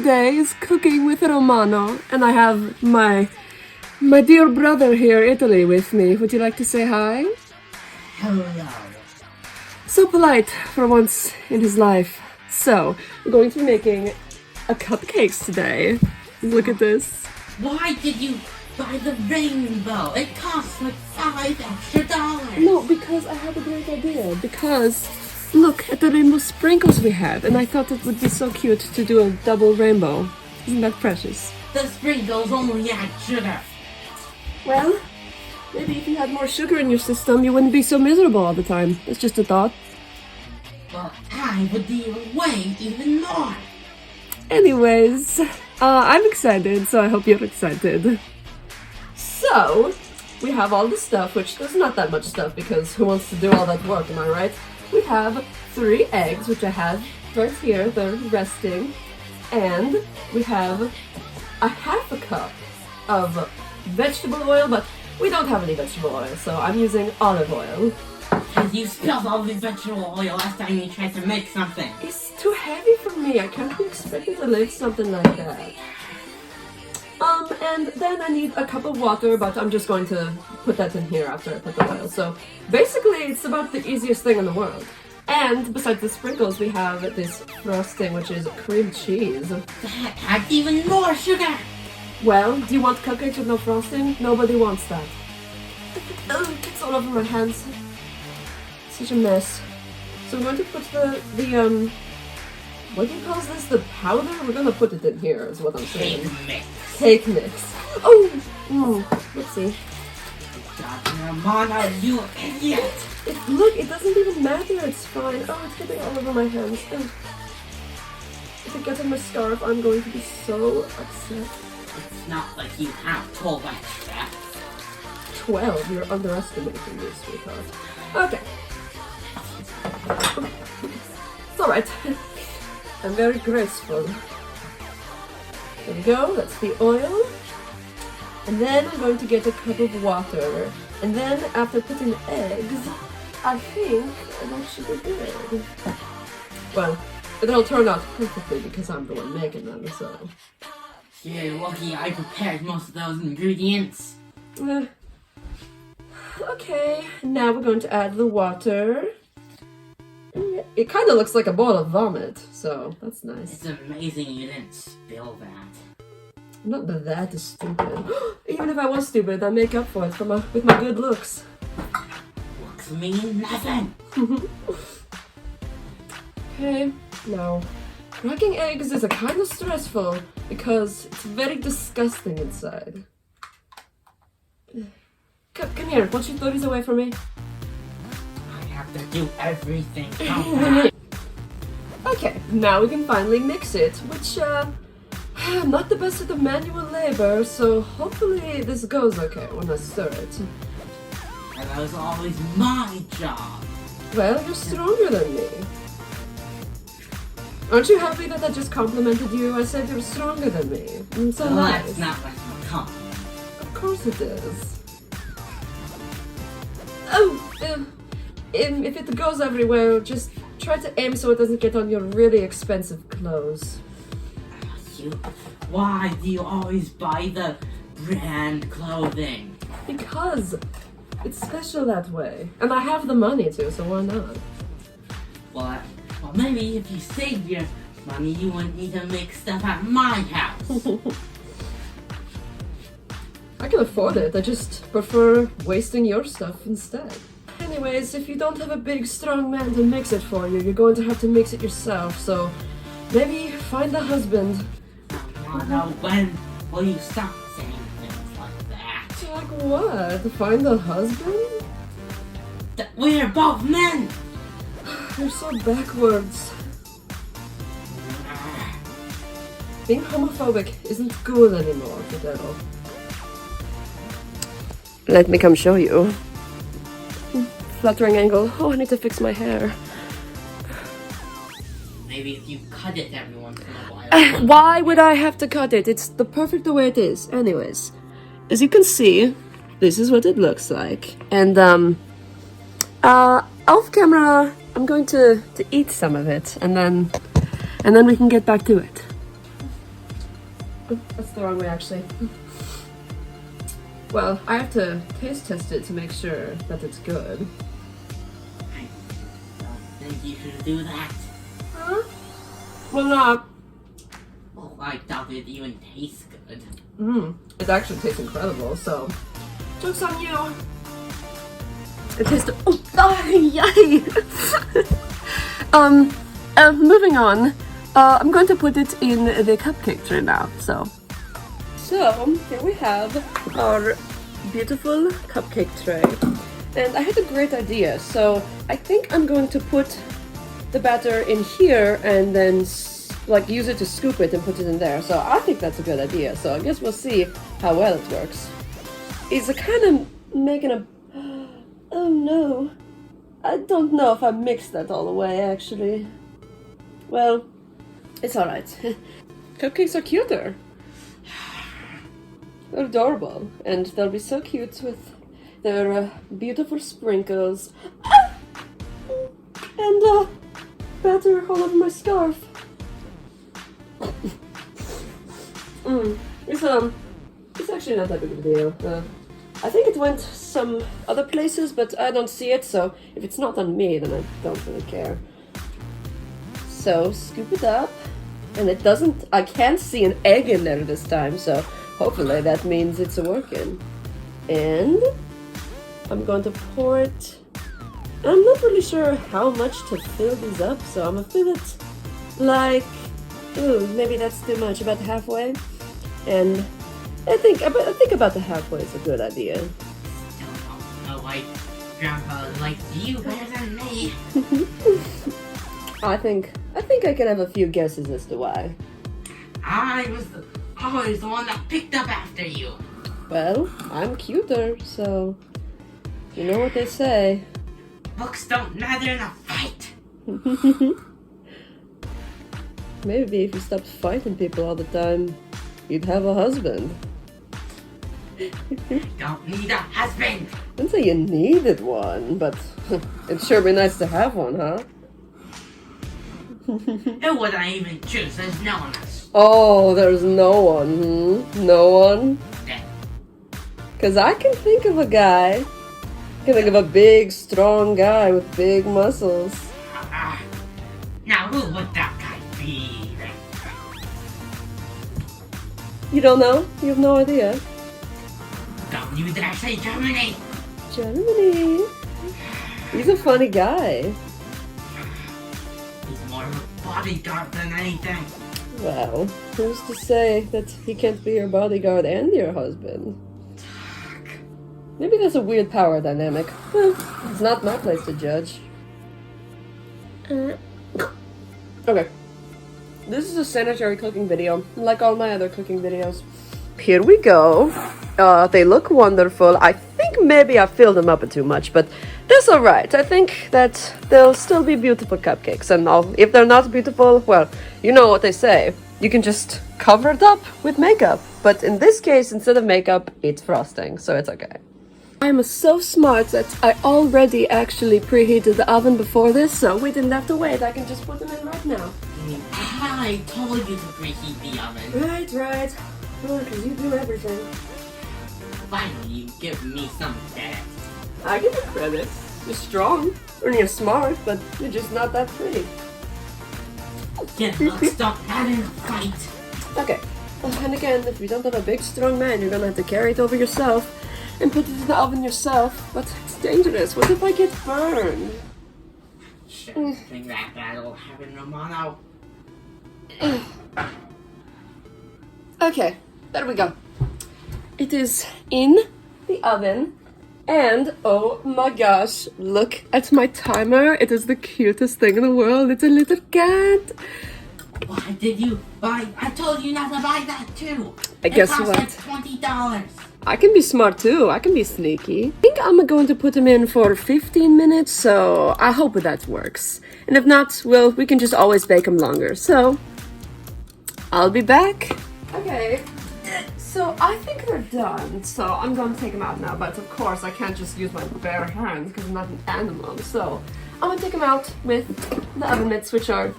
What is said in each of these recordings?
today is cooking with Romano, and I have my dear brother here, Italy, with me. Would you like to say hi? Hello. So polite for once in his life. So, we're going to be making a cupcakes today. Look at this. Why did you buy the rainbow? It costs like $5 extra. No, because I had a great idea. Because look at the rainbow sprinkles we have, and I thought it would be so cute to do a double rainbow. Isn't that precious? The sprinkles only add sugar. Well, maybe if you had more sugar in your system, you wouldn't be so miserable all the time. It's just a thought. Well, I would weigh even more. Anyways, I'm excited, so I hope you're excited. So, we have all the stuff, which there's not that much stuff because who wants to do all that work, am I right? We have 3 eggs, which I have right here, they're resting. And we have a half a cup of vegetable oil, but we don't have any vegetable oil, so I'm using olive oil. And you spilled all the vegetable oil last time you tried to make something. It's too heavy for me, I can't be expected to lift something like that. And then I need a cup of water, but I'm just going to put that in here after I put the oil. So basically it's about the easiest thing in the world. And besides the sprinkles, we have this frosting, which is cream cheese. That adds even more sugar. Well, do you want cupcakes with no frosting? Nobody wants that. Oh, it gets all over my hands. Such a mess. So we're going to put the what do you call this? The powder? We're gonna put it in here, is what I'm saying. Cake mix. Cake mix. Oh! Let's see. Romano, you idiot! Look, it doesn't even matter, it's fine. Oh, it's getting all over my hands. Oh. If it gets on my scarf, I'm going to be so upset. It's not like you have 12 extra. 12? You're underestimating me, sweetheart. Okay. It's alright. I'm very graceful. There we go, that's the oil. And then I'm going to get a cup of water. And then after putting the eggs, I think that should be good. Well, it'll turn out perfectly because I'm the one making them, so. You're lucky I prepared most of those ingredients. Okay, now we're going to add the water. It kind of looks like a bowl of vomit, so that's nice. It's amazing you didn't spill that. Not that that is stupid. Even if I was stupid, I make up for it with my good looks. Looks mean nothing. Okay, now, cracking eggs is a kind of stressful because it's very disgusting inside. Come here, won't you throw these away from me? I have to do everything. Okay, now we can finally mix it, which, I'm not the best at the manual labor, so hopefully this goes okay when I stir it. And that was always my job. Well, you're stronger than me. Aren't you happy that I just complimented you? I said you're stronger than me. It's so Well, nice. that's not much of a compliment. Of course it is. Oh, if it goes everywhere, just try to aim so it doesn't get on your really expensive clothes. Why do you always buy the brand clothing? Because it's special that way. And I have the money too, so why not? Well, maybe if you saved your money, you wouldn't need to make stuff at my house. I can afford it, I just prefer wasting your stuff instead. Anyways, if you don't have a big, strong man to mix it for you, you're going to have to mix it yourself, so maybe find a husband. Now, when will you stop saying things like that? Like what? Find a husband? We're both men! You're so backwards. Being homophobic isn't cool anymore, Fidel. Let me come show you. Fluttering angle. Oh, I need to fix my hair. Maybe if you cut it every once in a while. Why would I have to cut it? It's the perfect the way it is. Anyways, as you can see, this is what it looks like. And off camera, I'm going to eat some of it, and then we can get back to it. That's the wrong way, actually. Well, I have to taste test it to make sure that it's good. I don't think you should do that. Huh? Well, not. Well, I doubt it even tastes good. It actually tastes incredible, so joke's on you. It tastes. Oh, yay! Moving on. I'm going to put it in the cupcake tray now. So here we have our beautiful cupcake tray, and I had a great idea. So I think I'm going to put the batter in here and then like use it to scoop it and put it in there. So I think that's a good idea. So I guess we'll see how well it works. It's kind of making a... Oh no. I don't know if I mixed that all the way actually. Well, it's alright. Cupcakes are cuter. They're adorable. And they'll be so cute with their beautiful sprinkles. And batter all over my scarf. It's actually not that big of a deal. I think it went some other places, but I don't see it, so if it's not on me, then I don't really care. So, scoop it up, and it doesn't... I can't see an egg in there this time, so hopefully that means it's working. And I'm going to pour it... I'm not really sure how much to fill these up, so I'm gonna fill it like... Ooh, maybe that's too much, about halfway. And I think about the halfway is a good idea. Don't know why Grandpa likes you better than me. I think I can have a few guesses as to why. I was always the one that picked up after you. Well, I'm cuter, so you know what they say. Looks don't matter in a fight. Maybe if you stopped fighting people all the time, you'd have a husband. Don't need a husband. I didn't say you needed one, but it'd sure be nice to have one, huh? Who would I even choose? There's no one else. Oh, there's no one, No one? Yeah. Because I can think of a guy. I can think of a big, strong guy with big muscles. Now, who would that guy be? You don't know? You have no idea? Don't you dare say Germany! Germany. He's a funny guy. He's more of a bodyguard than anything. Well, who's to say that he can't be your bodyguard and your husband? Maybe there's a weird power dynamic. Well, it's not my place to judge. Okay. This is a sanitary cooking video, like all my other cooking videos. Here we go. They look wonderful. I think maybe I filled them up too much, but that's alright. I think that they'll still be beautiful cupcakes. And if they're not beautiful, well, you know what they say. You can just cover it up with makeup. But in this case, instead of makeup, it's frosting, so it's okay. I'm so smart that I already actually preheated the oven before this, so we didn't have to wait. I can just put them in right now. I told you to preheat the oven. Right. Oh, because you do everything. Finally, you give me some credit. I give you credit. You're strong, and you're smart, but you're just not that pretty. Get looks don't matter in a fight. Okay. And again, if you don't have a big, strong man, you're gonna have to carry it over yourself and put it in the oven yourself. But it's dangerous. What if I get burned? Shouldn't think that that'll happen, Romano. Okay, there we go. It is in the oven, and oh my gosh, look at my timer. It is the cutest thing in the world. It's a little cat. Why did you buy? I told you not to buy that too. Guess it cost what? like $20. I can be smart too. I can be sneaky. I think I'm going to put him in for 15 minutes, so I hope that works. And if not, well, we can just always bake him longer. So, I'll be back. Okay, so I think they're done. So I'm going to take them out now, but of course I can't just use my bare hands because I'm not an animal. So I'm going to take them out with the oven mitts, which are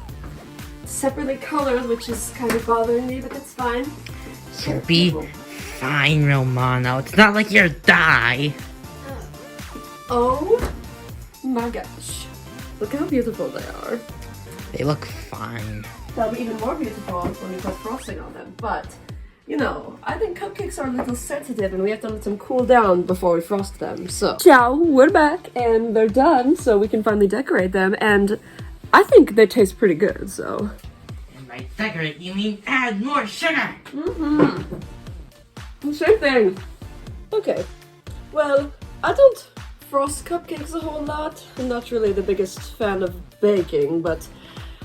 separately colored, which is kind of bothering me, but it's fine. You'll be fine, Romano. It's not like you'll die. Oh my gosh. Look how beautiful they are. They look fine. They'll be even more beautiful when you put frosting on them. But, you know, I think cupcakes are a little sensitive and we have to let them cool down before we frost them. So, ciao, we're back and they're done, so we can finally decorate them. And I think they taste pretty good, so. And by decorate, you mean add more sugar. Same thing. Okay. Well, I don't frost cupcakes a whole lot. I'm not really the biggest fan of baking, but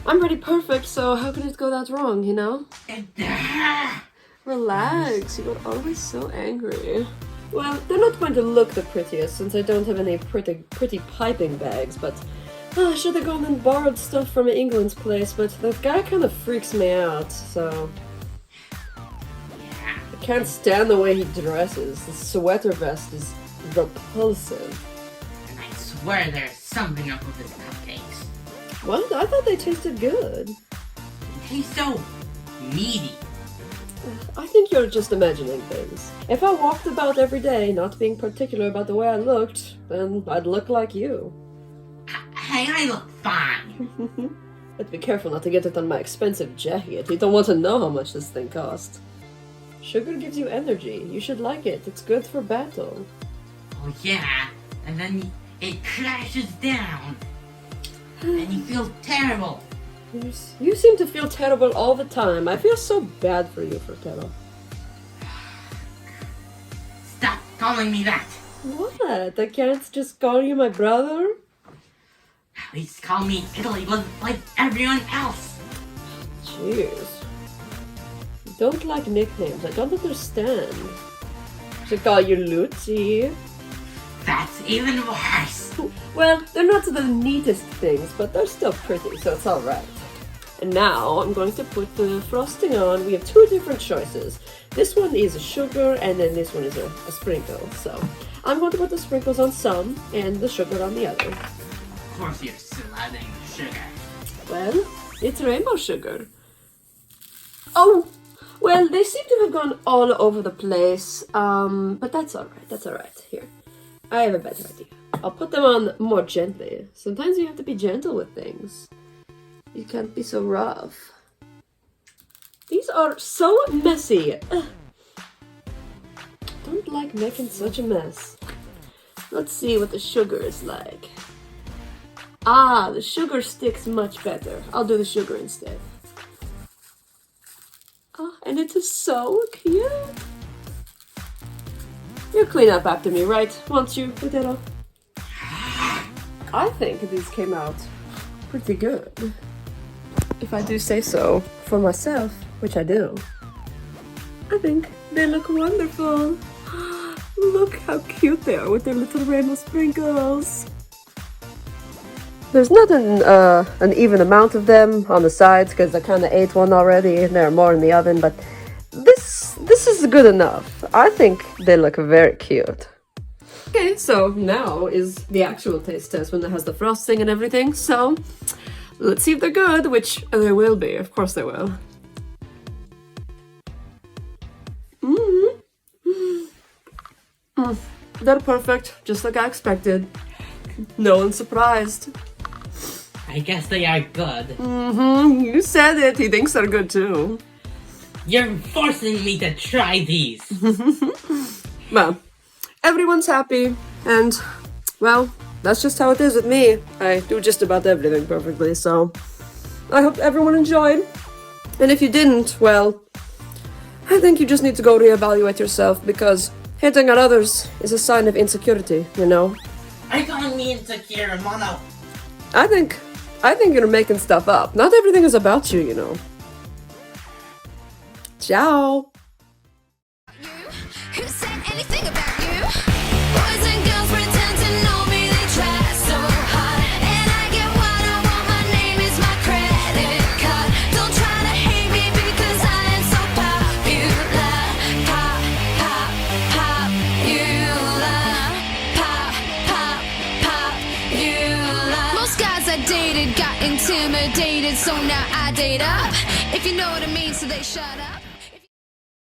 I'm pretty perfect, so how can it go that wrong, you know? Relax, you got always so angry. Well, they're not going to look the prettiest since I don't have any pretty piping bags, but I should have gone and borrowed stuff from England's place, but that guy kind of freaks me out, so. I can't stand the way he dresses. The sweater vest is repulsive. And I swear there's something up with his cupcakes. What? I thought they tasted good. They taste so meaty. I think you're just imagining things. If I walked about every day not being particular about the way I looked, then I'd look like you. Hey, I look fine. But be careful not to get it on my expensive jacket. You don't want to know how much this thing cost. Sugar gives you energy. You should like it. It's good for battle. Oh yeah, and then it crashes down. And you feel terrible. You seem to feel terrible all the time. I feel so bad for you, Fratello. Stop calling me that. What? I can't just call you my brother? At least call me Italy like everyone else. Jeez. You don't like nicknames. I don't understand. Should call you Lucy. That's even worse. Well, they're not the neatest things, but they're still pretty, so it's alright. And now I'm going to put the frosting on. We have two different choices. This one is a sugar, and then this one is a sprinkle. So I'm going to put the sprinkles on some, and the sugar on the other. Of course you're still adding sugar. Well, it's rainbow sugar. Oh, well, they seem to have gone all over the place, but that's alright, that's alright. Here, I have a better idea. I'll put them on more gently. Sometimes you have to be gentle with things. You can't be so rough. These are so messy. Ugh. Don't like making such a mess. Let's see what the sugar is like. Ah, the sugar sticks much better. I'll do the sugar instead. Ah, and it is so cute. You'll clean up after me, right? Won't you, Potato? I think these came out pretty good. If I do say so for myself, which I do. I think they look wonderful. Look how cute they are with their little rainbow sprinkles. There's not an even amount of them on the sides because I kind of ate one already and there are more in the oven, but this is good enough. I think they look very cute. Okay, so now is the actual taste test when it has the frosting and everything. So let's see if they're good, which they will be. Of course they will. They're perfect, just like I expected. No one's surprised. I guess they are good. You said it. He thinks they're good too. You're forcing me to try these. Well, everyone's happy, and, well, that's just how it is with me. I do just about everything perfectly, so I hope everyone enjoyed. And if you didn't, well, I think you just need to go reevaluate yourself, because hitting on others is a sign of insecurity, you know? Are you calling me insecure, Romano? I think you're making stuff up. Not everything is about you, you know. Ciao! Who said anything about you? Boys and girls pretend to know me, they try so hard. And I get what I want, my name is my credit card. Don't try to hate me because I am so popular. Pop, pop, popular. Pop, pop, popular. Most guys I dated got intimidated, so now I date up. If you know what I mean, so they shut up.